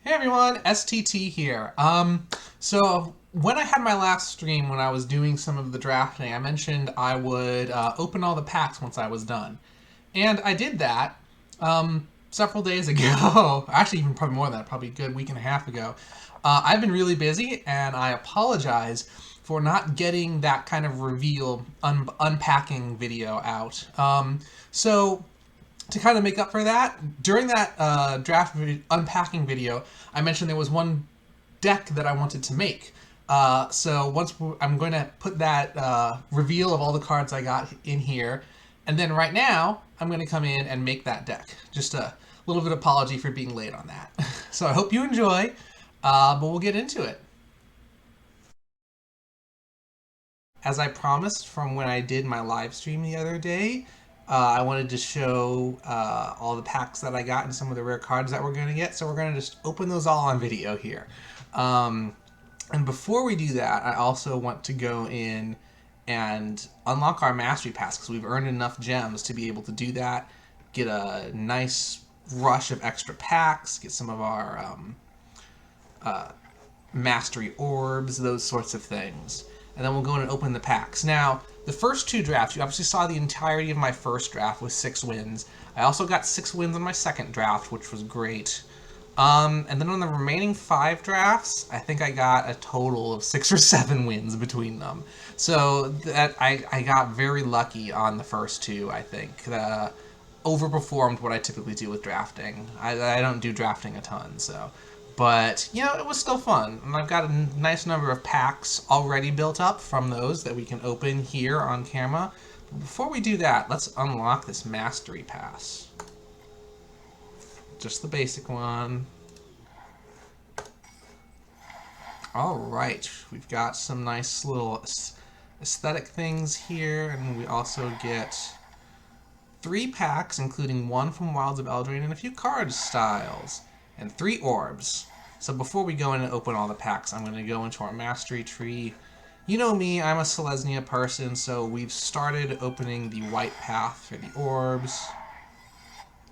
Hey everyone, STT here. So when I had my last stream, when I was doing some of the drafting, I mentioned I would open all the packs once I was done. And I did that several days ago. Actually, even probably more than that, probably a good week and a half ago. I've been really busy, and I apologize for not getting that kind of reveal unpacking video out. So to kind of make up for that, during that draft unpacking video, I mentioned there was one deck that I wanted to make. So I'm going to put that reveal of all the cards I got in here, and then right now I'm going to come in and make that deck. Just a little bit of apology for being late on that. So I hope you enjoy, but we'll get into it. As I promised from when I did my live stream the other day, I wanted to show all the packs that I got and some of the rare cards that we're going to get. So we're going to just open those all on video here. And before we do that, I also want to go in and unlock our Mastery Pass because we've earned enough gems to be able to do that. Get a nice rush of extra packs. Get some of our Mastery Orbs, those sorts of things. And then we'll go in and open the packs. Now, the first two drafts, you obviously saw the entirety of my first draft with 6 wins. I also got 6 wins on my second draft, which was great. And then on the remaining 5 drafts, I think I got a total of 6 or 7 wins between them. So that I got very lucky on the first 2, I think. Overperformed what I typically do with drafting. I don't do drafting a ton, so... But, you know, it was still fun. And I've got a nice number of packs already built up from those that we can open here on camera. But before we do that, let's unlock this Mastery Pass. Just the basic one. Alright, we've got some nice little aesthetic things here. And we also get 3 packs, including 1 from Wilds of Eldraine and a few card styles. And 3 orbs. So before we go in and open all the packs, I'm going to go into our mastery tree. You know me, I'm a Selesnya person, so we've started opening the white path for the orbs.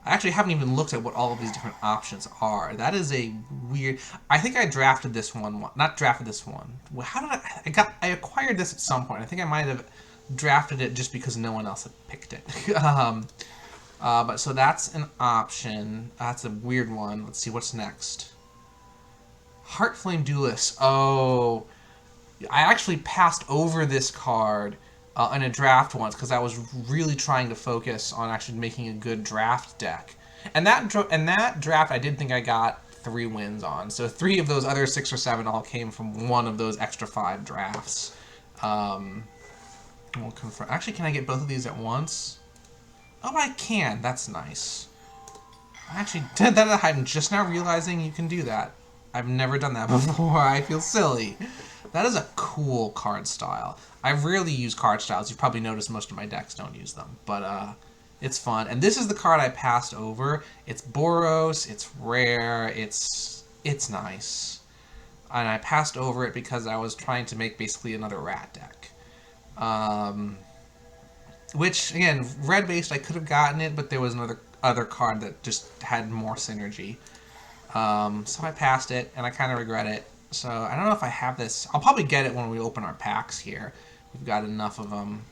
I actually haven't even looked at what all of these different options are. That is a weird... I think I drafted this one. Not drafted this one. How did I acquired this at some point. I think I might have drafted it just because no one else had picked it. But so that's an option. That's a weird one. Let's see what's next. Heartflame Duelist. Oh, I actually passed over this card in a draft once because I was really trying to focus on actually making a good draft deck. And that draft, I did think I got 3 wins on. So 3 of those other 6 or 7 all came from one of those extra 5 drafts. We'll confirm. Actually, can I get both of these at once? Oh, I can. That's nice. I actually did that. I'm just now realizing you can do that. I've never done that before. I feel silly. That is a cool card style. I rarely use card styles. You've probably noticed most of my decks don't use them. But it's fun. And this is the card I passed over. It's Boros. It's rare. It's nice. And I passed over it because I was trying to make basically another rat deck. Which, again, red-based, I could have gotten it, but there was another card that just had more synergy. So I passed it, and I kind of regret it. So I don't know if I have this. I'll probably get it when we open our packs here. We've got enough of them.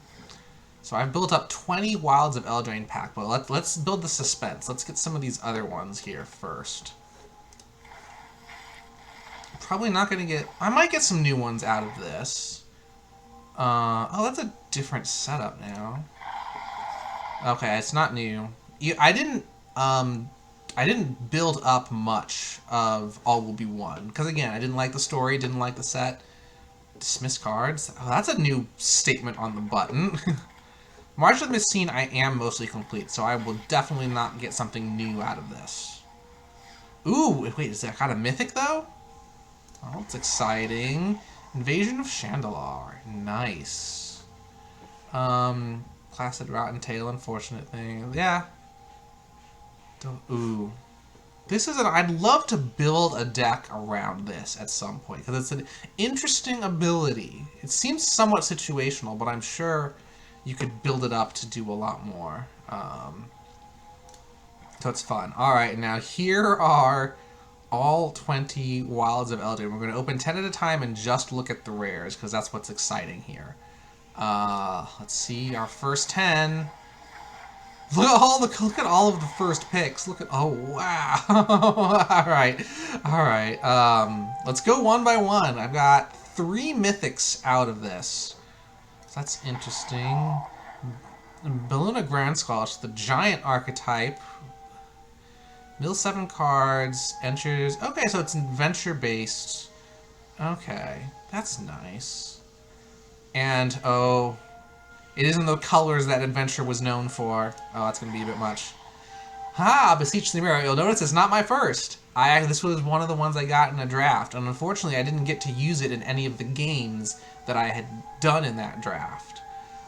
So I've built up 20 Wilds of Eldraine pack, but let's build the suspense. Let's get some of these other ones here first. Probably not going to get... I might get some new ones out of this. Oh, that's a different setup now. Okay, it's not new. I didn't build up much of All Will Be One because again, I didn't like the story, didn't like the set. Dismiss cards. Oh, that's a new statement on the button. March of the Missing I am mostly complete, so I will definitely not get something new out of this. Ooh, wait, is that kind of mythic though? Oh, it's exciting. Invasion of Chandalar. Nice. Placid Rotten Tail, unfortunate thing. Yeah. Ooh. This is I'd love to build a deck around this at some point, because it's an interesting ability. It seems somewhat situational, but I'm sure you could build it up to do a lot more. So it's fun. Alright, now here are all 20 Wilds of Eldraine. We're going to open 10 at a time and just look at the rares, because that's what's exciting here. Let's see, our first 10. Look at all of the first picks. Look at, oh wow. all right. Let's go one by one. I've got 3 mythics out of this. So that's interesting. Baluna Grand Squelch, the giant archetype. Mill 7 cards, enters. Okay, so it's adventure based. Okay, that's nice. And oh, it isn't the colors that adventure was known for. Oh, that's gonna be a bit much. Ha! Beseech the Mirror. You'll notice it's not my first. This was one of the ones I got in a draft, and unfortunately I didn't get to use it in any of the games that I had done in that draft.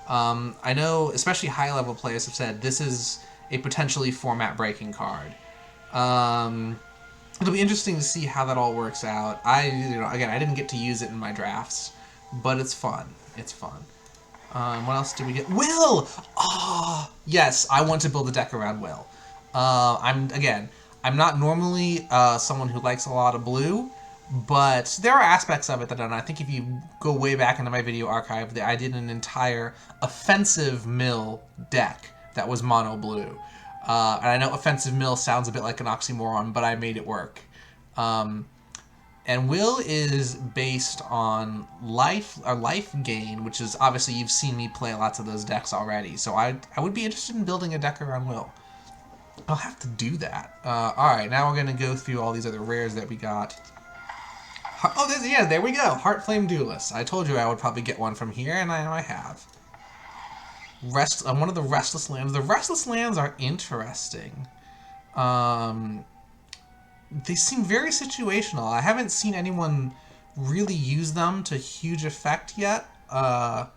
I know, especially high-level players have said this is a potentially format-breaking card. It'll be interesting to see how that all works out. Again, I didn't get to use it in my drafts, but it's fun. It's fun. What else did we get? Will! Oh, yes, I want to build a deck around Will. I'm not normally someone who likes a lot of blue, but there are aspects of it that I think if you go way back into my video archive, I did an entire offensive mill deck that was mono blue. And I know offensive mill sounds a bit like an oxymoron, but I made it work. And Will is based on life gain, which is obviously you've seen me play lots of those decks already. So I would be interested in building a deck around Will. I'll have to do that. Alright, now we're going to go through all these other rares that we got. Oh, there we go. Heartflame Duelist. I told you I would probably get one from here, and I have. One of the Restless Lands. The Restless Lands are interesting. They seem very situational. I haven't seen anyone really use them to huge effect yet, but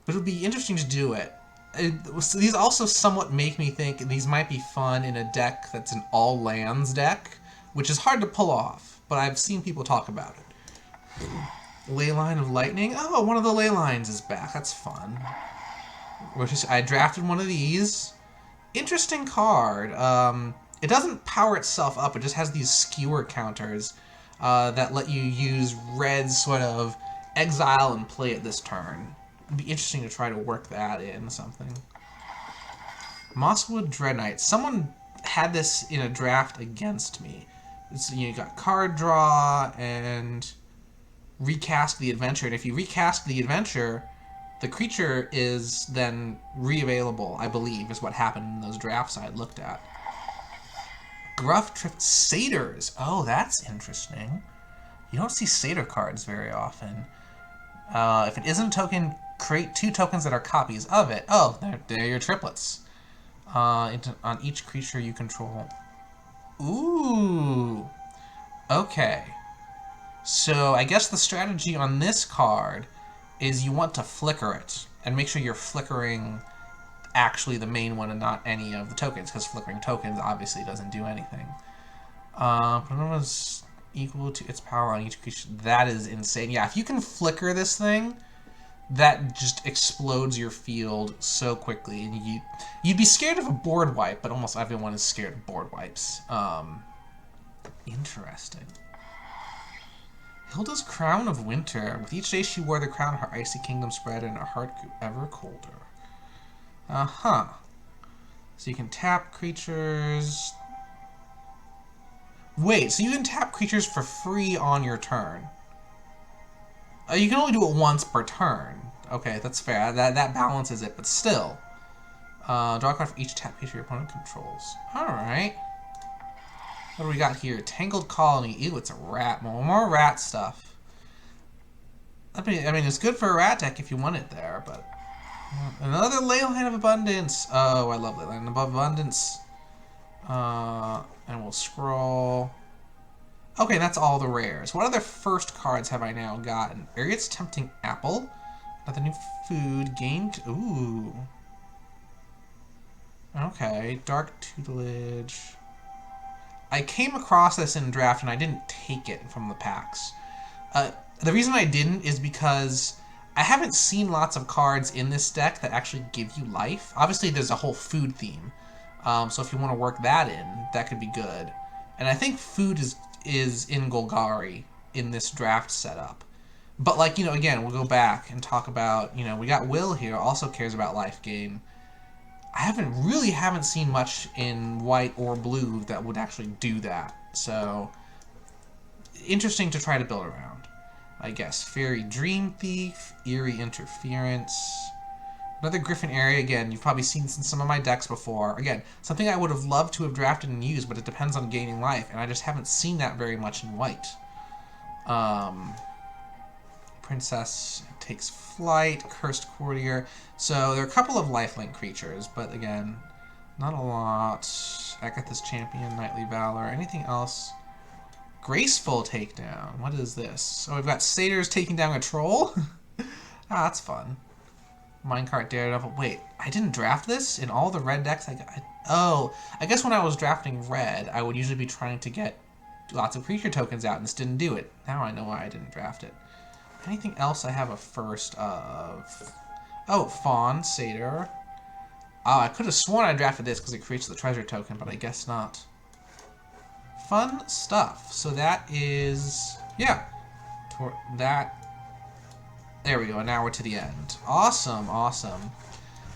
it'll be interesting to do it. These also somewhat make me think these might be fun in a deck that's an all-lands deck, which is hard to pull off, but I've seen people talk about it. Leyline of Lightning. Oh, one of the ley lines is back. That's fun. I drafted one of these. Interesting card. It doesn't power itself up. It just has these skewer counters that let you use red's sort of exile and play it this turn. It'd be interesting to try to work that in something. Mosswood Dreadknight. Someone had this in a draft against me. You got card draw and recast the adventure. And if you recast the adventure, the creature is then re-available, I believe, is what happened in those drafts I had looked at. Gruff Trip Satyrs. Oh, that's interesting. You don't see Satyr cards very often. If it isn't a token, create 2 tokens that are copies of it. Oh, they're your triplets. On each creature you control. Ooh. Okay. So I guess the strategy on this card is you want to flicker it and make sure you're flickering actually the main one and not any of the tokens, because flickering tokens obviously doesn't do anything. But is equal to its power on each creature. That is insane. Yeah, if you can flicker this thing, that just explodes your field so quickly, and you'd be scared of a board wipe, but almost everyone is scared of board wipes. Interesting. Hilda's Crown of Winter. With each day she wore the crown, her icy kingdom spread, and her heart grew ever colder. Uh-huh. So you can tap creatures. Wait, so you can tap creatures for free on your turn. You can only do it once per turn. Okay, that's fair. That balances it, but still. Draw a card for each tap creature your opponent controls. Alright. What do we got here? Tangled Colony. Ew, it's a rat. More rat stuff. I mean, it's good for a rat deck if you want it there, but... Another Leyline of Abundance. Oh, I love Leyline of Abundance. And we'll scroll. Okay, that's all the rares. What other first cards have I now gotten? Ariet's Tempting Apple. Another new food. Gained. Ooh. Okay. Dark Tutelage. I came across this in draft and I didn't take it from the packs. The reason I didn't is because I haven't seen lots of cards in this deck that actually give you life. Obviously, there's a whole food theme. So if you want to work that in, that could be good. And I think food is in Golgari in this draft setup. But, like, you know, again, we'll go back and talk about, you know, we got Will here, also cares about life gain. I haven't seen much in white or blue that would actually do that. So, interesting to try to build around, I guess. Fairy Dream Thief, Eerie Interference. Another Griffin area, again, you've probably seen this in some of my decks before. Again, something I would have loved to have drafted and used, but it depends on gaining life, and I just haven't seen that very much in white. Princess takes flight, Cursed Courtier. So there are a couple of lifelink creatures, but again, not a lot. Agatha's Champion, Knightly Valor. Anything else? Graceful Takedown. What is this? So we've got Satyrs taking down a troll? That's fun. Minecart Daredevil. Wait, I didn't draft this? In all the red decks I got... Oh, I guess when I was drafting red, I would usually be trying to get lots of creature tokens out, and this didn't do it. Now I know why I didn't draft it. Anything else I have a first of? Oh, Fawn, Satyr. Oh, I could have sworn I drafted this because it creates the treasure token, but I guess not. Fun stuff. So that is... Yeah. That... There we go, and now we're to the end. Awesome, awesome.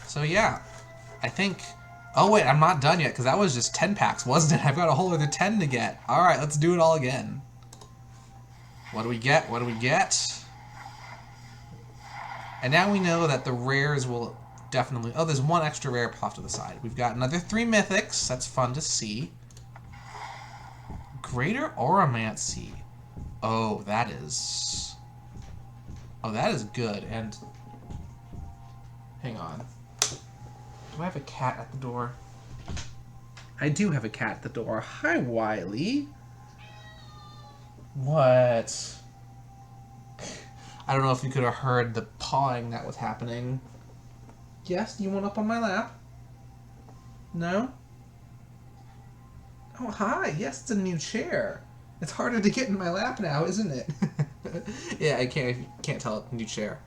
So yeah, I think... Oh wait, I'm not done yet, because that was just 10 packs, wasn't it? I've got a whole other 10 to get. Alright, let's do it all again. What do we get? What do we get? And now we know that the rares will definitely... Oh, there's one extra rare off to the side. We've got another 3 mythics. That's fun to see. Greater Oromancy. Oh, that is... Oh, that is good. And... Hang on. Do I have a cat at the door? I do have a cat at the door. Hi, Wiley. What? I don't know if you could have heard the pawing that was happening. Yes, do you want up on my lap? No? Oh, hi. Yes, it's a new chair. It's harder to get in my lap now, isn't it? Yeah, I can't tell. New chair.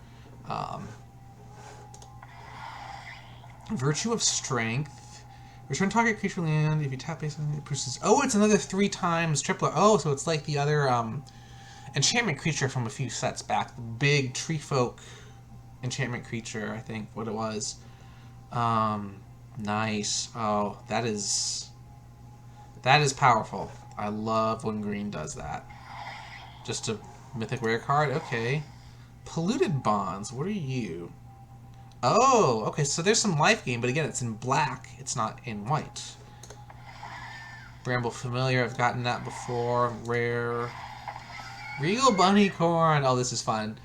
Virtue of Strength. Return target creature land. If you tap base on it, produces... Oh, it's another 3 times triplet. Oh, so it's like the other enchantment creature from a few sets back. The big tree folk enchantment creature, I think, what it was. Nice. Oh, that is powerful. I love when green does that. Just a mythic rare card? Okay. Polluted Bonds. What are you? Oh, okay, so there's some life gain, but again, it's in black. It's not in white. Bramble Familiar. I've gotten that before. Rare. Regal Bunnycorn. Oh, this is fun.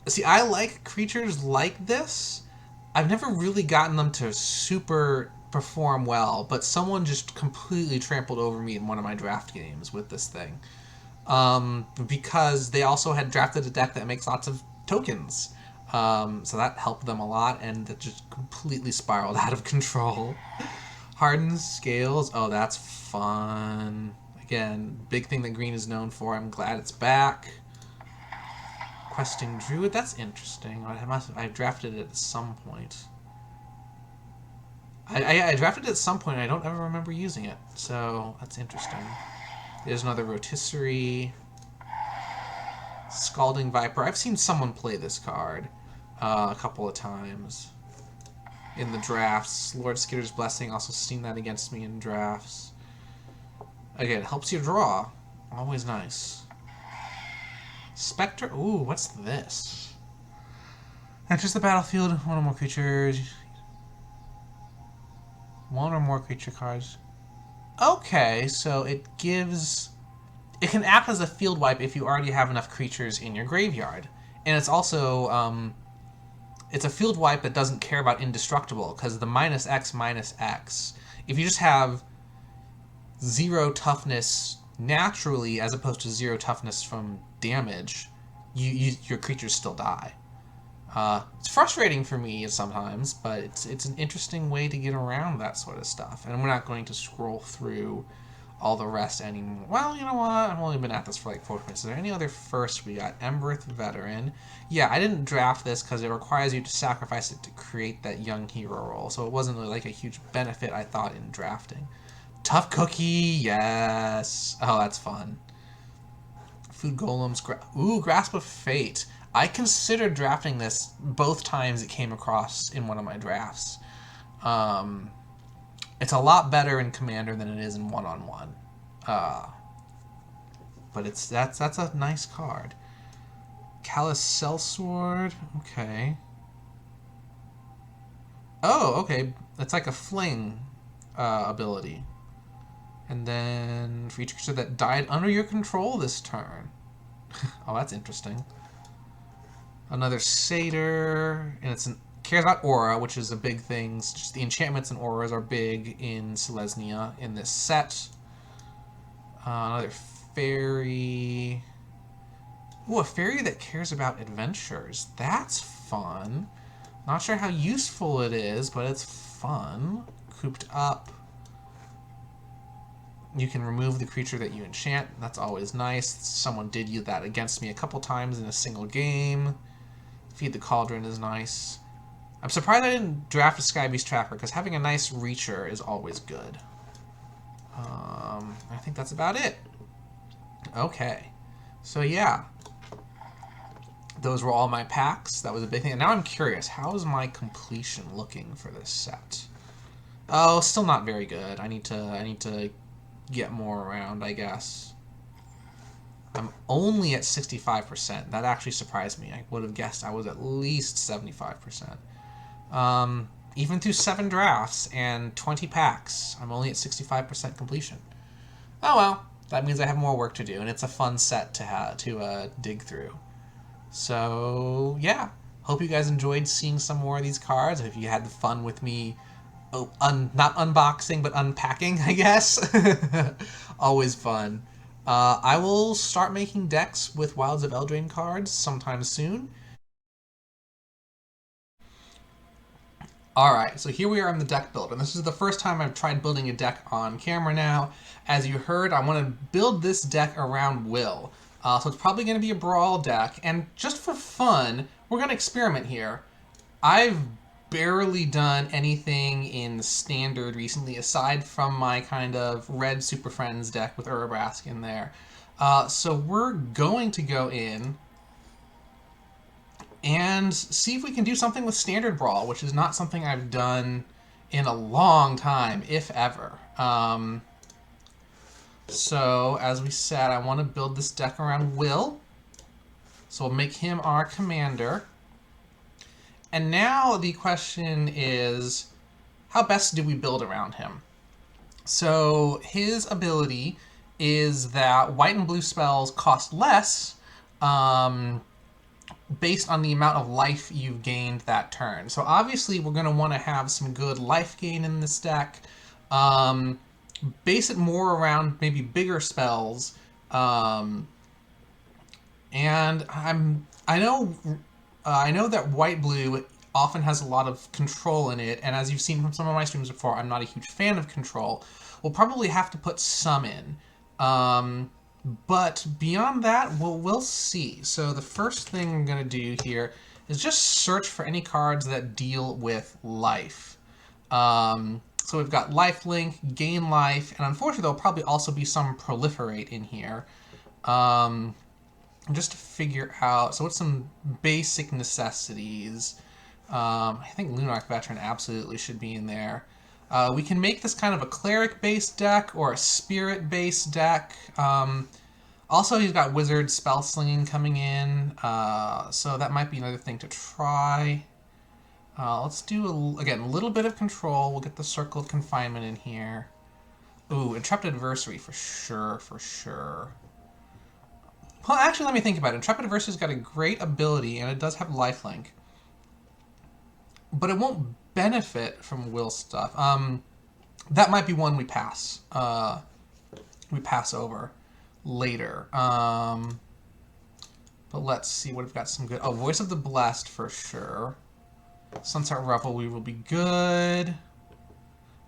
See, I like creatures like this. I've never really gotten them to super perform well, but someone just completely trampled over me in one of my draft games with this thing. Because they also had drafted a deck that makes lots of tokens. So that helped them a lot, and it just completely spiraled out of control. Hardened Scales. Oh, that's fun. Again, big thing that green is known for. I'm glad it's back. Questing Druid. That's interesting. I drafted it at some point. I drafted it at some point, and I don't ever remember using it. So, that's interesting. There's another Rotisserie. Scalding Viper. I've seen someone play this card a couple of times in the drafts. Lord Skitter's Blessing, also seen that against me in drafts. Again, it helps you draw. Always nice. Spectre. Ooh, what's this? Enters the battlefield. One or more creatures. One or more creature cards. Okay, so it gives... It can act as a field wipe if you already have enough creatures in your graveyard. And it's also... it's a field wipe that doesn't care about indestructible, because the -X, if you just have 0 toughness naturally, as opposed to 0 toughness from damage, your creatures still die. It's frustrating for me sometimes, but it's an interesting way to get around that sort of stuff. And we're not going to scroll through all the rest anymore. Well, you know what? I've only been at this for like 4 minutes. Is there any other first? We got Embereth Veteran. Yeah, I didn't draft this because it requires you to sacrifice it to create that young hero role, so it wasn't really like a huge benefit, I thought, in drafting. Tough Cookie, yes. Oh, that's fun. Food Golems, Grasp of Fate. I considered drafting this both times it came across in one of my drafts. It's a lot better in Commander than it is in one-on-one. But that's a nice card. Callous Sellsword, okay. Oh, okay. It's like a fling ability. And then for each creature that died under your control this turn. Oh, that's interesting. Another Satyr, and it cares about aura, which is a big thing. Just the enchantments and auras are big in Selesnya in this set. Another Fairy. Ooh, a Fairy that cares about adventures. That's fun. Not sure how useful it is, but it's fun. Cooped Up. You can remove the creature that you enchant. That's always nice. Someone did use that against me a couple times in a single game. Feed the Cauldron is nice. I'm surprised I didn't draft a Skybeast Trapper, because having a nice Reacher is always good. I think that's about it. Okay. So yeah. Those were all my packs. That was a big thing. And now I'm curious, how is my completion looking for this set? Oh, still not very good. I need to get more around, I guess. I'm only at 65%. That actually surprised me. I would have guessed I was at least 75%. Even through 7 drafts and 20 packs, I'm only at 65% completion. Oh well, that means I have more work to do, and it's a fun set to dig through. So yeah, hope you guys enjoyed seeing some more of these cards. If you had the fun with me, not unboxing, but unpacking, I guess. Always fun. I will start making decks with Wilds of Eldraine cards sometime soon. Alright, so here we are in the deck builder. This is the first time I've tried building a deck on camera now. As you heard, I want to build this deck around Will. So it's probably going to be a Brawl deck, and just for fun, we're going to experiment here. I've barely done anything in Standard recently, aside from my kind of red Super Friends deck with Urabrask in there. So we're going to go in and see if we can do something with Standard Brawl, which is not something I've done in a long time, if ever. So, as we said, I want to build this deck around Will. So we'll make him our commander. And now the question is, how best do we build around him? So his ability is that white and blue spells cost less based on the amount of life you've gained that turn. So obviously we're going to want to have some good life gain in this deck. Base it more around maybe bigger spells. And I know that white-blue often has a lot of control in it, and as you've seen from some of my streams before, I'm not a huge fan of control. We'll probably have to put some in. But beyond that, we'll see. So the first thing I'm going to do here is just search for any cards that deal with life. So we've got lifelink, gain life, and unfortunately there'll probably also be some proliferate in here. Just to figure out, so what's some basic necessities? I think Lunarch Veteran absolutely should be in there. We can make this kind of a cleric-based deck or a spirit-based deck. Also, he's got wizard spell slinging coming in, so that might be another thing to try. Let's do, again, a little bit of control. We'll get the Circle of Confinement in here. Ooh, Intrepid Adversary for sure, for sure. Well, actually, let me think about it. Intrepid Adversary's got a great ability, and it does have lifelink. But it won't benefit from will stuff. That might be one we pass. We pass over later. But let's see what we've got some good... Oh, Voice of the Blessed for sure. Sunset Revelry will be good.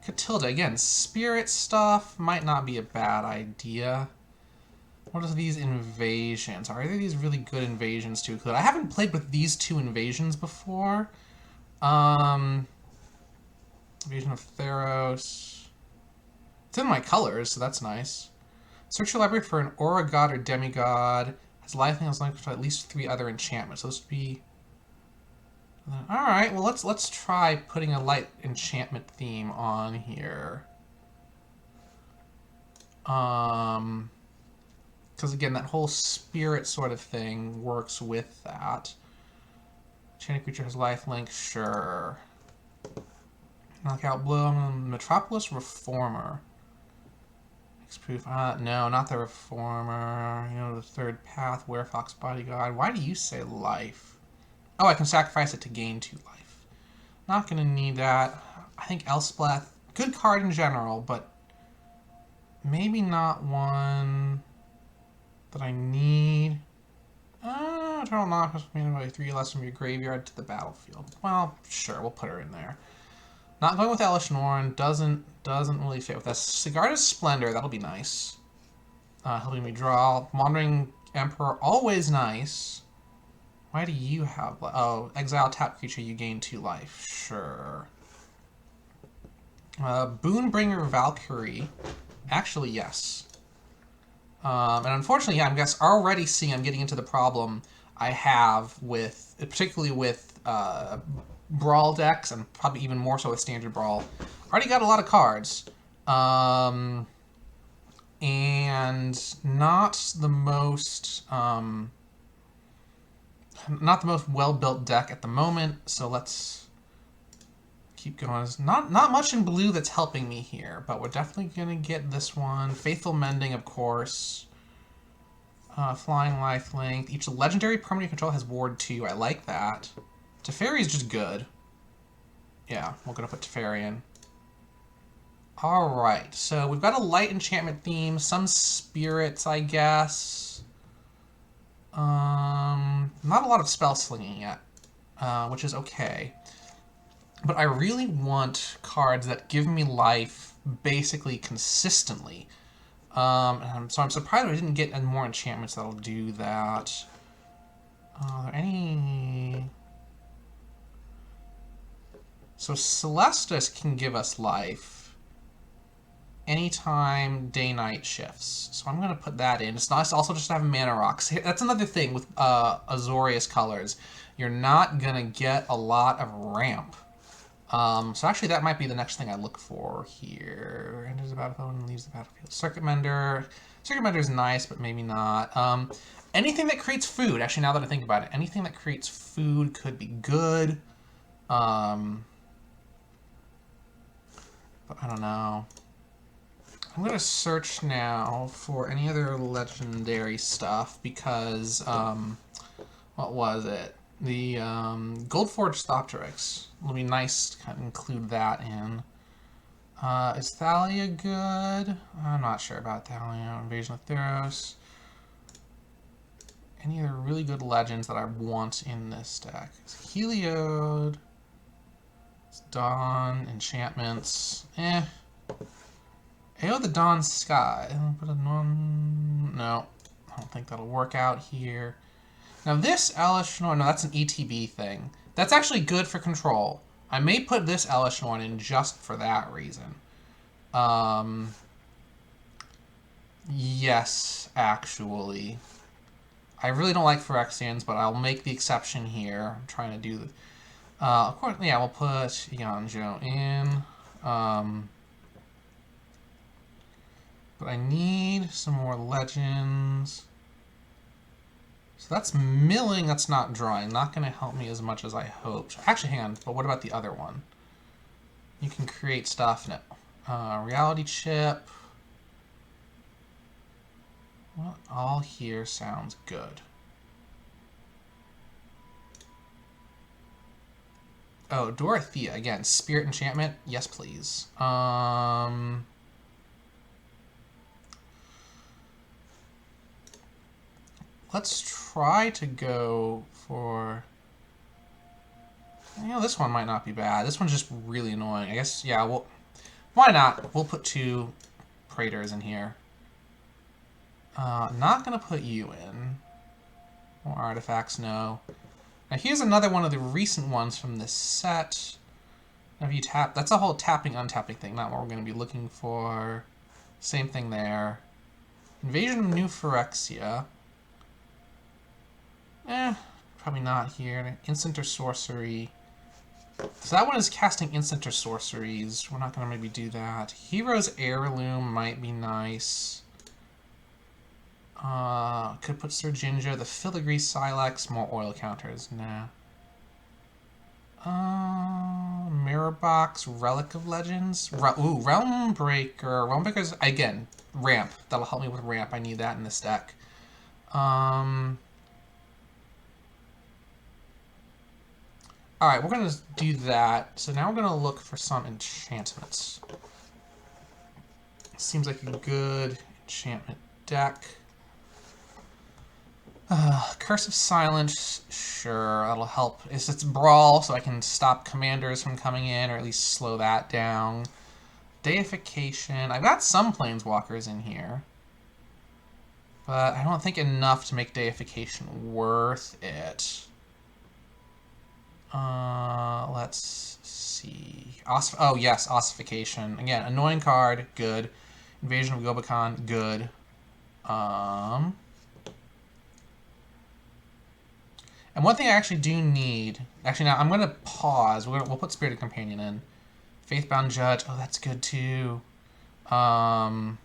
Katilda, again, spirit stuff might not be a bad idea. What are these invasions? Are either of these really good invasions to include? I haven't played with these 2 invasions before. Invasion of Theros. It's in my colors, so that's nice. Search your library for an aura god or demigod. Has lifelink as linked to at least 3 other enchantments. So this would be... Alright, well let's try putting a light enchantment theme on here. Because again, that whole spirit sort of thing works with that. Enchanted creature has lifelink, sure. Knockout blow, Metropolis Reformer. Proof. No, not the Reformer. You know, the third path, Werefox Bodyguard. Why do you say life? Oh, I can sacrifice it to gain 2 life. Not gonna need that. I think Elspeth, good card in general, but maybe not one that I need. Eternal Knock was made by 3 less from your graveyard to the battlefield. Well, sure, we'll put her in there. Not going with Elesh Norn, doesn't really fit with us. Sigarda's Splendor, that'll be nice. Helping me draw. Wandering Emperor, always nice. Why do you have... Oh, exile tap creature, you gain 2 life. Sure. Boon-Bringer Valkyrie. Actually, yes. And unfortunately, yeah, I'm already seeing I'm getting into the problem I have with... particularly with... Brawl decks, and probably even more so with Standard Brawl. Already got a lot of cards. And not the most well-built deck at the moment, so let's keep going. There's not much in blue that's helping me here, but we're definitely gonna get this one. Faithful Mending, of course. Flying Lifelink. Each legendary permanent control has Ward 2. I like that. Teferi is just good. Yeah, we're going to put Teferi in. Alright, so we've got a light enchantment theme, some spirits, I guess. Not a lot of spell slinging yet, which is okay. But I really want cards that give me life basically consistently. So I'm surprised I didn't get more enchantments that'll do that. Are there any... So Celestus can give us life anytime day-night shifts. So I'm going to put that in. It's nice also just to have mana rocks. That's another thing with Azorius colors. You're not going to get a lot of ramp. So actually that might be the next thing I look for here. Enters the battlefield and leaves the battlefield. Circuit Mender. Circuit Mender is nice, but maybe not. Anything that creates food. Actually, now that I think about it, anything that creates food could be good. But I don't know. I'm going to search now for any other legendary stuff because, what was it? The Gold-Forged Thopteryx. It'll be nice to kind of include that in. Is Thalia good? I'm not sure about Thalia. Invasion of Theros. Any other really good legends that I want in this deck? Heliod. Dawn, enchantments, Ayo the Dawn Sky. No, I don't think that'll work out here. Now this Elesh Norn, no, that's an ETB thing. That's actually good for control. I may put this Elesh Norn in just for that reason. Yes, actually. I really don't like Phyrexians, but I'll make the exception here. I'm trying to do the... of course, yeah, we'll put Eiganjo in. But I need some more legends. So that's milling, that's not drawing. Not going to help me as much as I hoped. Actually, hang on, but what about the other one? You can create stuff. No. Reality chip. Well, all here sounds good. Oh, Dorothea, again, Spirit Enchantment, yes please. Let's try to go for... You know, this one might not be bad. This one's just really annoying. I guess, yeah, well, why not? We'll put 2 Praetors in here. Not gonna put you in. More artifacts, no. Now here's another one of the recent ones from this set. Now if you tap, that's a whole tapping, untapping thing, not what we're going to be looking for. Same thing there. Invasion of New Phyrexia. Probably not here. Instant or sorcery. So that one is casting instant or sorceries. We're not going to maybe do that. Hero's Heirloom might be nice. Could put Surginja, the Filigree Silex, more oil counters. Nah. Mirror Box, Relic of Legends. Realm Breaker. Realm Breaker's, again, ramp. That'll help me with ramp. I need that in this deck. Alright, we're going to do that. So now we're going to look for some enchantments. Seems like a good enchantment deck. Curse of Silence, sure, that'll help. It's Brawl, so I can stop commanders from coming in, or at least slow that down. Deification, I've got some Planeswalkers in here. But I don't think enough to make Deification worth it. Let's see. Oh, yes, Ossification. Again, annoying card, good. Invasion of Gobakhan, good. And one thing I actually do need... Actually, now I'm going to pause. We'll put Spirited Companion in. Faithbound Judge. Oh, that's good, too. There's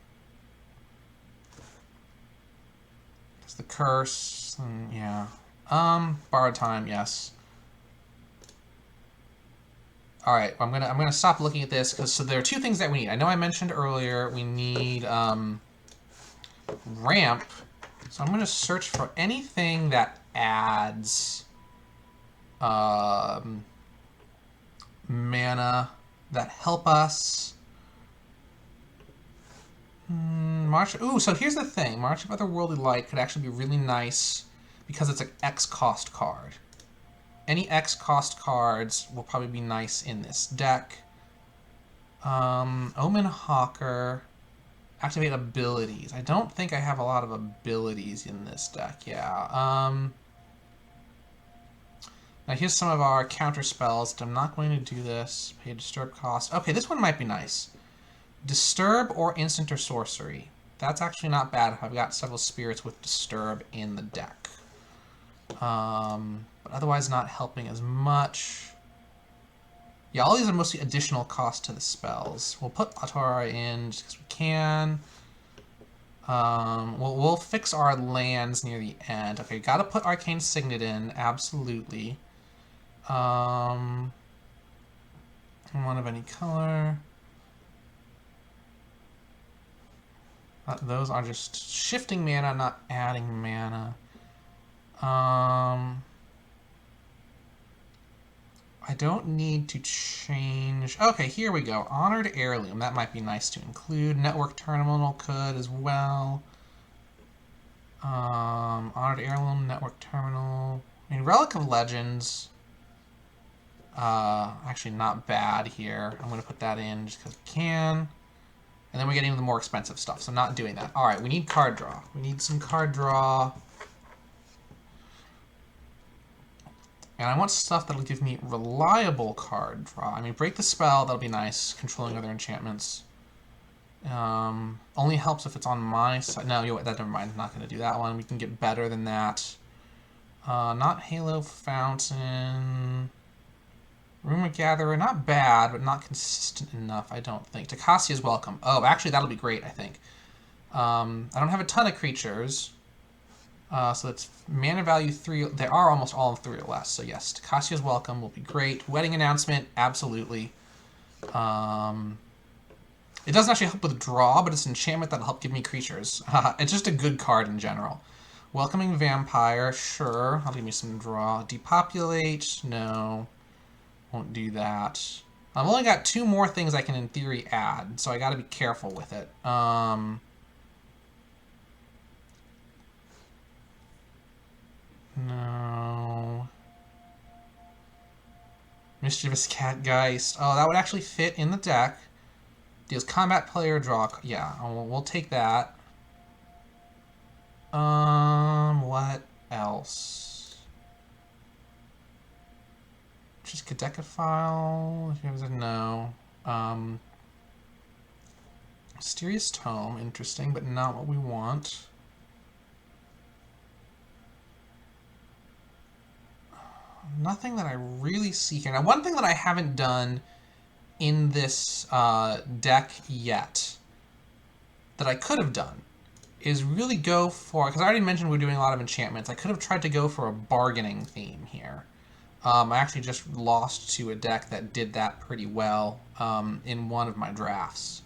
the Curse. And, yeah. Borrowed Time, yes. Alright, I'm gonna stop looking at this, because so there are two things that we need. I know I mentioned earlier we need ramp. So I'm gonna search for anything that adds mana that help us. March. Ooh, so here's the thing. March of Otherworldly Light could actually be really nice because it's an X cost card. Any X cost cards will probably be nice in this deck. Omen Hawker. Activate abilities. I don't think I have a lot of abilities in this deck, yeah. Now here's some of our counter spells. I'm not going to do this. Pay a disturb cost. Okay, this one might be nice. Disturb or instant or sorcery. That's actually not bad if I've got several spirits with disturb in the deck. But otherwise not helping as much. Yeah, all these are mostly additional cost to the spells. We'll put Atora in just because we can. We'll fix our lands near the end. Okay, gotta put Arcane Signet in, absolutely. One of any color. Those are just shifting mana, not adding mana. I don't need to change... Okay, here we go. Honored Heirloom. That might be nice to include. Network Terminal could as well. Honored Heirloom, Network Terminal. I mean, Relic of Legends. Actually not bad here. I'm going to put that in just because we can. And then we get into the more expensive stuff, so I'm not doing that. Alright, we need card draw. We need some card draw. And I want stuff that'll give me reliable card draw. I mean, break the spell, that'll be nice. Controlling other enchantments. Only helps if it's on my side. No, never mind. I'm not going to do that one. We can get better than that. Not Halo Fountain. Rumor Gatherer, not bad, but not consistent enough, I don't think. Takassia's Welcome. Oh, actually, that'll be great, I think. I don't have a ton of creatures. So it's mana value 3. They are almost all 3 or less. So yes, Takassia's Welcome will be great. Wedding Announcement, absolutely. It doesn't actually help with draw, but it's an enchantment that'll help give me creatures. It's just a good card in general. Welcoming Vampire, sure. That'll give me some draw. Depopulate, no. Won't do that. I've only got 2 more things I can in theory add, so I gotta be careful with it. No. Mischievous Catgeist. Oh, that would actually fit in the deck. Deals combat player draw. Yeah, we'll take that. What else? Just Cadecophile. If you ever said no. Mysterious Tome, interesting, but not what we want. Nothing that I really see here. Now, one thing that I haven't done in this deck yet that I could have done is really go for, because I already mentioned we're doing a lot of enchantments, I could have tried to go for a bargaining theme here. I actually just lost to a deck that did that pretty well in one of my drafts.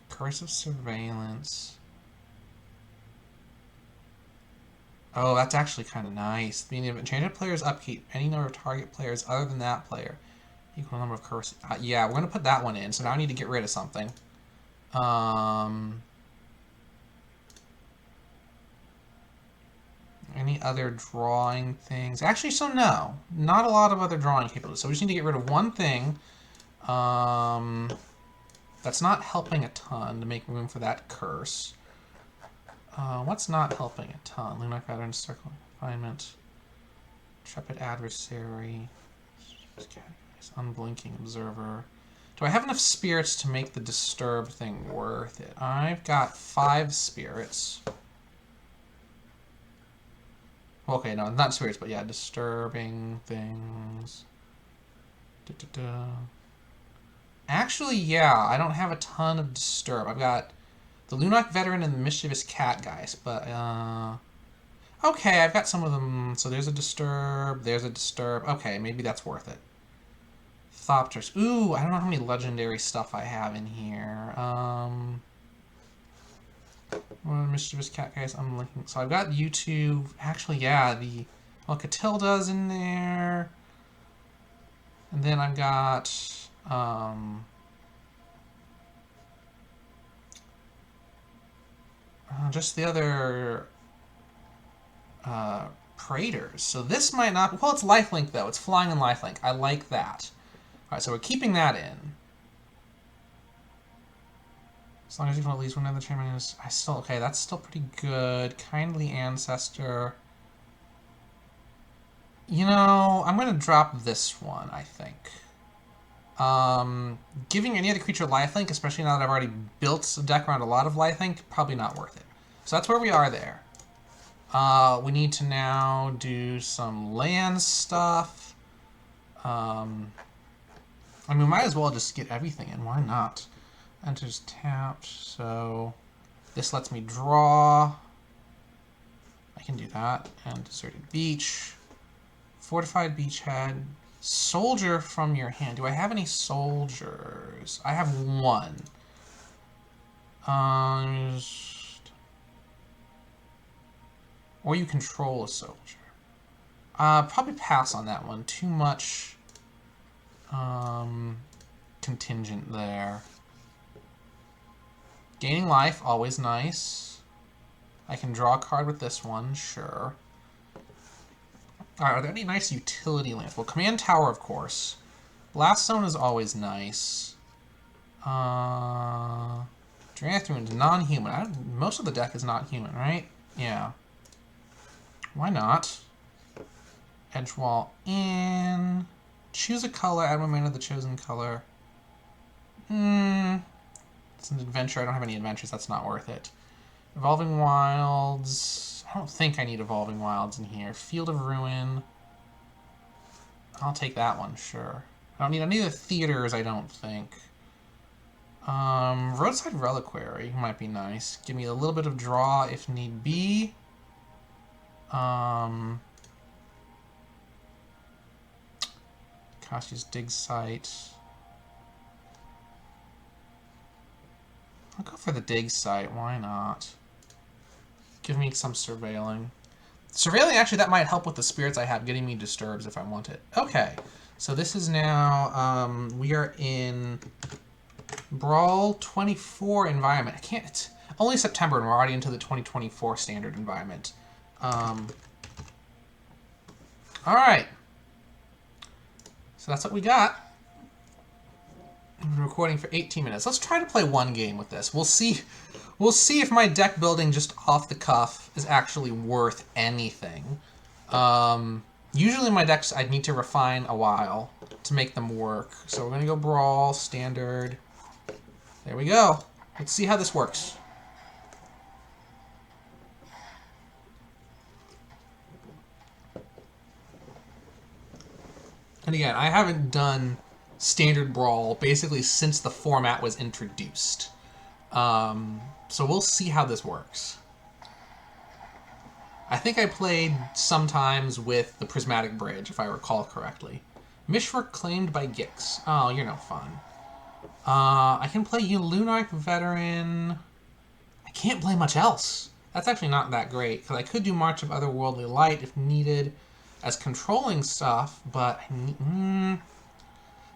Curse of Surveillance. Oh, that's actually kind of nice. Meaning if enchanted players upkeep any number of target players other than that player, equal number of curses. Yeah, we're going to put that one in, so now I need to get rid of something. Any other drawing things? Actually, so no. Not a lot of other drawing capabilities. So we just need to get rid of one thing. That's not helping a ton to make room for that curse. What's not helping a ton? Lunarch Veteran, Circle of Confinement, Intrepid Adversary, Unblinking Observer. Do I have enough spirits to make the Disturb thing worth it? I've got 5 spirits. Okay, no, not spirits, but yeah, disturbing things. Actually, yeah, I don't have a ton of disturb. I've got the Lunarch Veteran and the Mischievous Cat guys, but, okay, I've got some of them. So there's a disturb, there's a disturb. Okay, maybe that's worth it. Thopteryx. Ooh, I don't know how many legendary stuff I have in here. One of the Mischievous Cat guys I'm looking. So I've got you two. Actually, yeah, Katilda's in there. And then I've got, just the other Praetors. So this might not... Well, it's lifelink, though. It's flying and lifelink. I like that. Alright, so we're keeping that in. As long as you can at least one of the chairman is... Okay, that's still pretty good. Kindly Ancestor. You know, I'm going to drop this one, I think. Giving any other creature lifelink, especially now that I've already built a deck around a lot of lifelink, probably not worth it. So that's where we are there. We need to now do some land stuff. I mean, we might as well just get everything in. Why not? Enters tapped, so this lets me draw. I can do that. And Deserted Beach. Fortified Beachhead. Soldier from your hand. Do I have any soldiers? I have one. Or you control a soldier. Probably pass on that one. Too much contingent there. Gaining life, always nice. I can draw a card with this one, sure. Alright, are there any nice utility lands? Well, Command Tower, of course. Blast Zone is always nice. Dranath non-human. Most of the deck is not human, right? Yeah. Why not? Edgewall in. Choose a color, add 1 mana to the chosen color. It's an adventure. I don't have any adventures. That's not worth it. Evolving Wilds. I don't think I need Evolving Wilds in here. Field of Ruin. I'll take that one, sure. I don't need any of the theaters, I don't think. Roadside Reliquary might be nice. Give me a little bit of draw if need be. Kashi's Dig Site. I'll go for the Dig Site, why not? Give me some surveilling. Surveilling, actually, that might help with the spirits I have, getting me disturbs if I want it. Okay, so this is now, we are in Brawl 24 environment. I can't, it's only September and we're already into the 2024 standard environment. Alright. So that's what we got. We've been recording for 18 minutes. Let's try to play one game with this. We'll see if my deck building just off the cuff is actually worth anything. Usually my decks I'd need to refine a while to make them work. So we're going to go Brawl, Standard. There we go. Let's see how this works. And again, I haven't done Standard Brawl basically since the format was introduced. So we'll see how this works. I think I played sometimes with the Prismatic Bridge, if I recall correctly. Mishra claimed by Gix. Oh, you're no fun. I can play Lunarch Veteran. I can't play much else. That's actually not that great, because I could do March of Otherworldly Light if needed as controlling stuff, but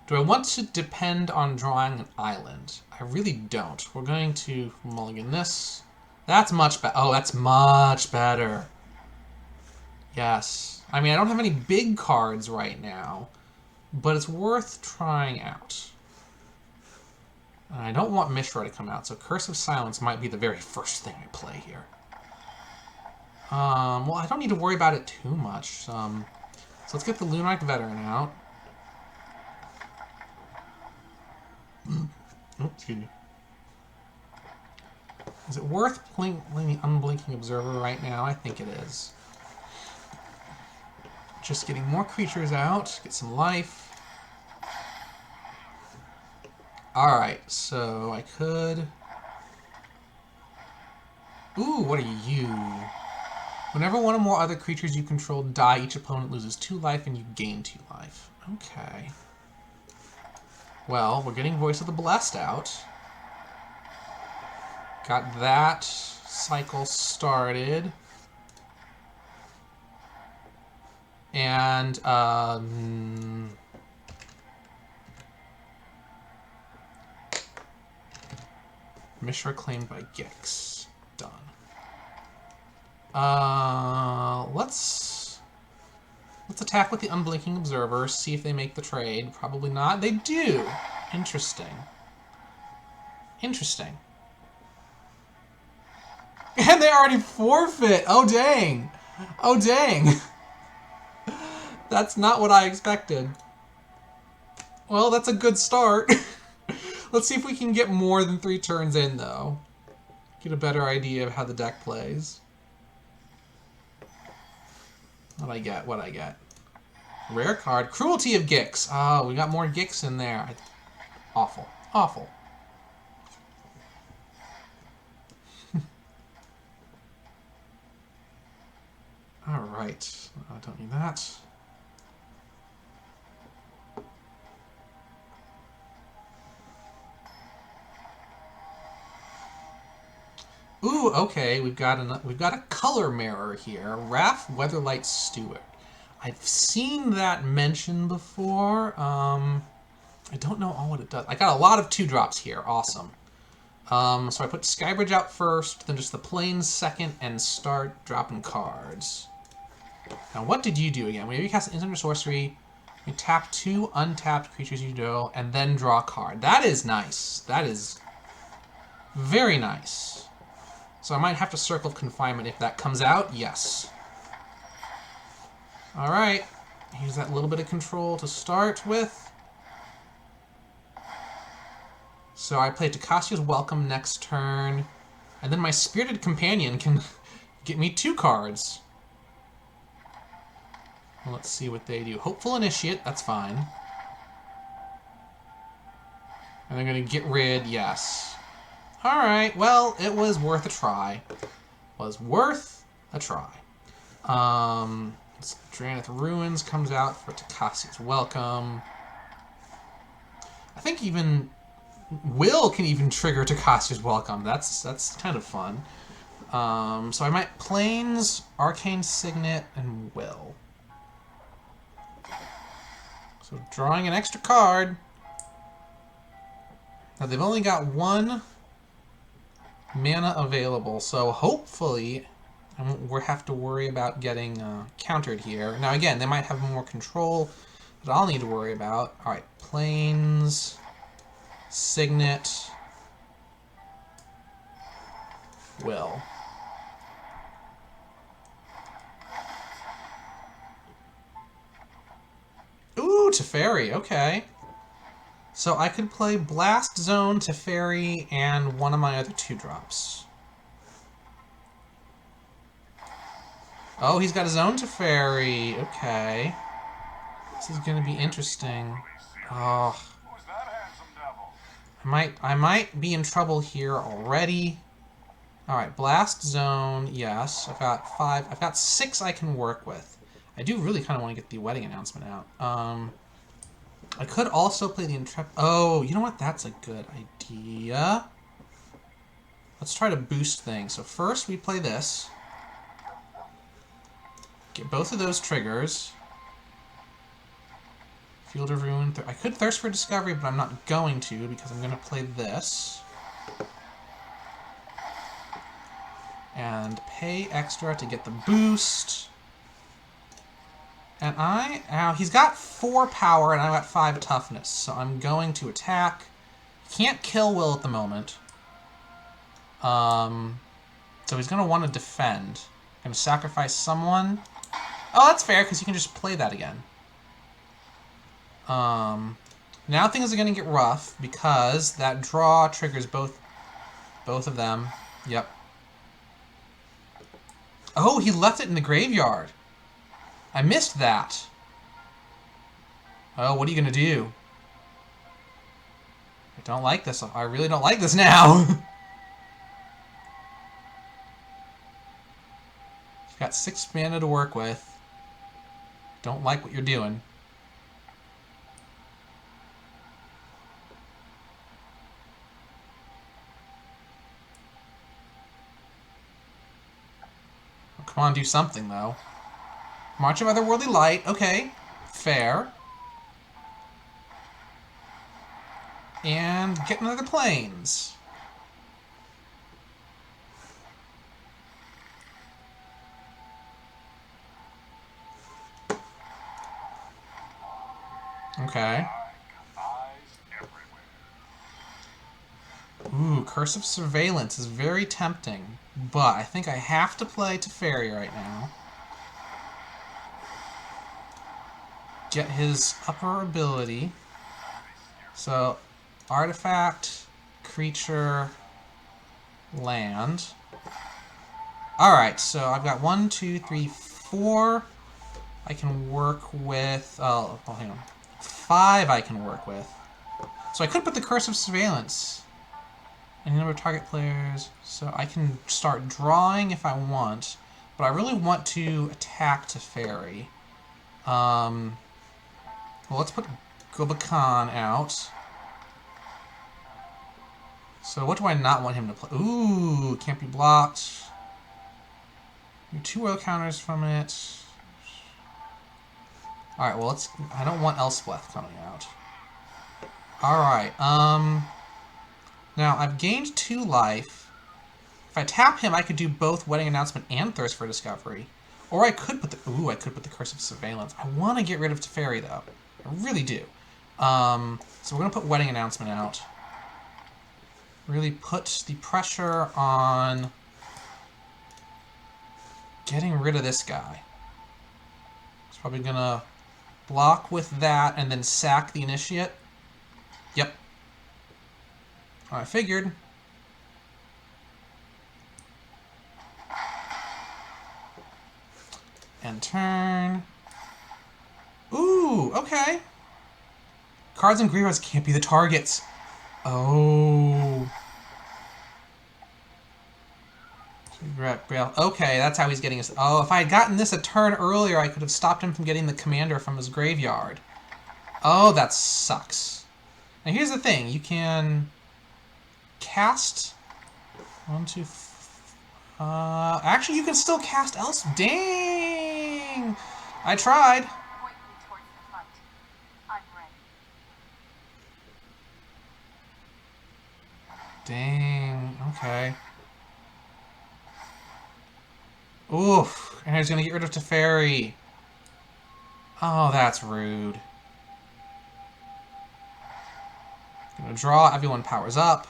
do I want to depend on drawing an island? I really don't. We're going to mulligan this. That's much better. Oh, that's much better. Yes. I mean, I don't have any big cards right now, but it's worth trying out. And I don't want Mishra to come out, so Curse of Silence might be the very first thing I play here. Well, I don't need to worry about it too much. So let's get the Lunarch Veteran out. Oh, excuse me. Is it worth playing the Unblinking Observer right now? I think it is. Just getting more creatures out, get some life. Alright, so I could... Ooh, what are you? Whenever one or more other creatures you control die, each opponent loses 2 life and you gain 2 life. Okay. Well, we're getting Voice of the Blessed out. Got that cycle started. And, Mishra claimed by Gix. Done. Let's attack with the Unblinking Observer, see if they make the trade. Probably not. They do! Interesting. Interesting. And they already forfeit! Oh, dang! Oh, dang! That's not what I expected. Well, that's a good start. Let's see if we can get more than 3 turns in, though. Get a better idea of how the deck plays. What'd I get? What'd I get? Rare card. Cruelty of Gix. Oh, we got more Gix in there. Awful. Awful. Alright. I don't need that. Ooh, okay, we've got a color mirror here. Wrath Weatherlight Steward. I've seen that mentioned before. I don't know all what it does. I got a lot of 2-drops here. Awesome. So I put Skybridge out first, then just the Plains second, and start dropping cards. Now, what did you do again? Whenever you cast an instant or sorcery, you tap 2 untapped creatures you do, and then draw a card. That is nice. That is very nice. So I might have to Circle of Confinement if that comes out. Yes. Alright. Use that little bit of control to start with. So I play Takacia's Welcome next turn. And then my Spirited Companion can get me 2 cards. Well, let's see what they do. Hopeful Initiate, that's fine. And they're going to get rid, yes. Alright, well, it was worth a try. Was worth a try. Drannith Ruins comes out for Takacia's Welcome. I think even Will can even trigger Takacia's Welcome. That's kind of fun. So I might Plains, Arcane Signet, and Will. So drawing an extra card. Now they've only got 1 mana available, so hopefully I won't have to worry about getting countered here. Now again, they might have more control that I'll need to worry about. Alright, Plains, Signet, Will. Ooh, Teferi, okay. So I could play Blast Zone, Teferi, and one of my other 2-drops. Oh, he's got his own Teferi. Okay. This is going to be interesting. Oh. I might be in trouble here already. Alright, Blast Zone, yes. I've got 5. I've got 6 I can work with. I do really kind of want to get the wedding announcement out. I could also play the Intrepid... Oh, you know what? That's a good idea. Let's try to boost things. So first we play this. Get both of those triggers. Field of Ruin. I could Thirst for Discovery, but I'm not going to because I'm going to play this. And pay extra to get the boost. And he's got 4 power and I've got 5 toughness, so I'm going to attack. Can't kill Will at the moment. So he's going to want to defend. Going to sacrifice someone. Oh, that's fair, because you can just play that again. Now things are going to get rough, because that draw triggers both of them. Yep. Oh, he left it in the graveyard. I missed that. Oh, what are you going to do? I don't like this. I really don't like this now. You've got 6 mana to work with. Don't like what you're doing. Oh, come on, do something, though. March of Otherworldly Light. Okay. Fair. And get another Plains. Okay. Ooh, Curse of Surveillance is very tempting, but I think I have to play Teferi right now. Get his upper ability. So, artifact, creature, land. Alright, so I've got 1, 2, 3, 4 I can work with. Oh, hang on. 5 I can work with. So I could put the Curse of Surveillance. Any number of target players. So I can start drawing if I want, but I really want to attack Teferi. Well, let's put Gobakhan out. So what do I not want him to play? Ooh, can't be blocked. 2 oil counters from it. Alright, well, I don't want Elspeth coming out. Alright, now, I've gained 2 life. If I tap him, I could do both Wedding Announcement and Thirst for Discovery. Or I could put the... Ooh, I could put the Curse of Surveillance. I want to get rid of Teferi, though. I really do. So we're going to put Wedding Announcement out. Really put the pressure on getting rid of this guy. It's probably going to block with that and then sack the Initiate. Yep. I figured. And turn. Ooh, okay. Cards and graveyards can't be the targets. Oh. Okay, that's how he's getting his... Oh, if I had gotten this a turn earlier, I could have stopped him from getting the commander from his graveyard. Oh, that sucks. Now here's the thing. You can... cast 1, 2. Actually, you can still cast else. Dang! I tried. Dang. Okay. Oof. And he's gonna get rid of Teferi. Oh, that's rude. Gonna draw. Everyone powers up.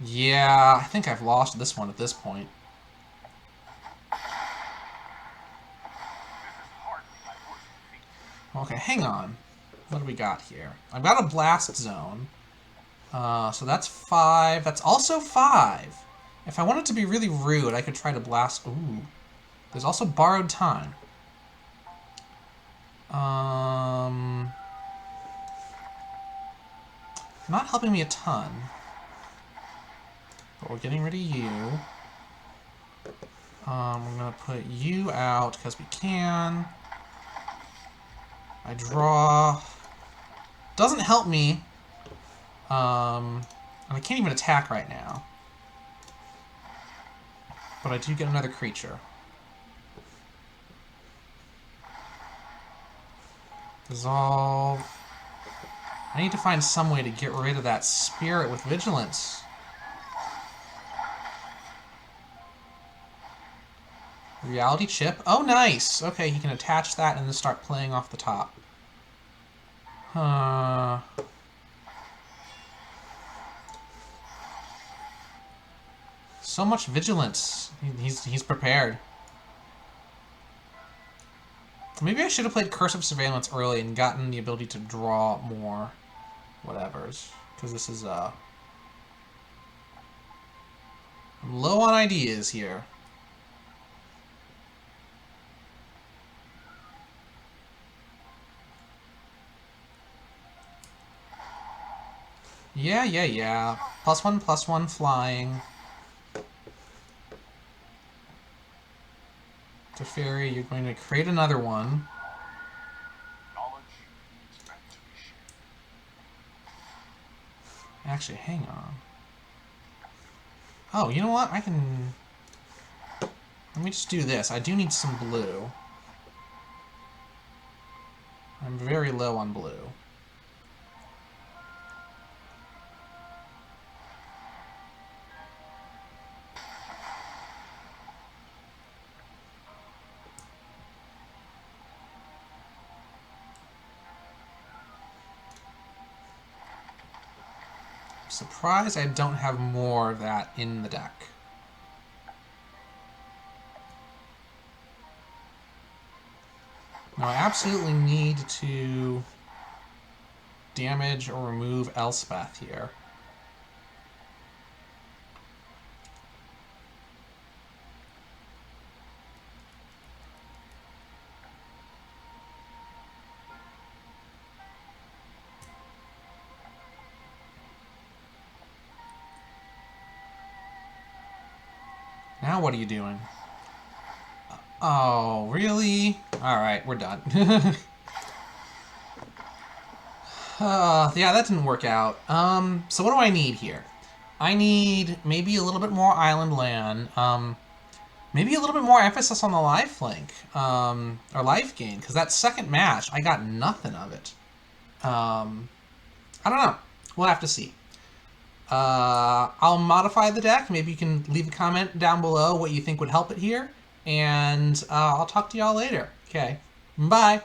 Yeah, I think I've lost this one at this point. Okay, hang on. What do we got here? I've got a blast zone. So that's 5. That's also 5. If I wanted to be really rude, I could try to blast... Ooh. There's also borrowed time. Not helping me a ton. But we're getting rid of you. We're going to put you out because we can. I draw. Doesn't help me. And I can't even attack right now. But I do get another creature. Dissolve. I need to find some way to get rid of that spirit with vigilance. Reality chip. Oh, nice! Okay, he can attach that and then start playing off the top. So much vigilance. He's prepared. Maybe I should have played Curse of Surveillance early and gotten the ability to draw more whatevers. Because this is, I'm low on ideas here. Yeah. +1/+1 flying. Teferi, you're going to create another one. Actually, hang on. Oh, you know what? I can... Let me just do this. I do need some blue. I'm very low on blue. Surprised I don't have more of that in the deck. Now I absolutely need to damage or remove Elspeth here. Now what are you doing? Oh, really? Alright, we're done. Yeah, that didn't work out. So what do I need here? I need maybe a little bit more island land. Maybe a little bit more emphasis on the lifelink. Or life gain, because that second match, I got nothing of it. I don't know. We'll have to see. I'll modify the deck. Maybe you can leave a comment down below what you think would help it here. And I'll talk to y'all later. Okay. Bye.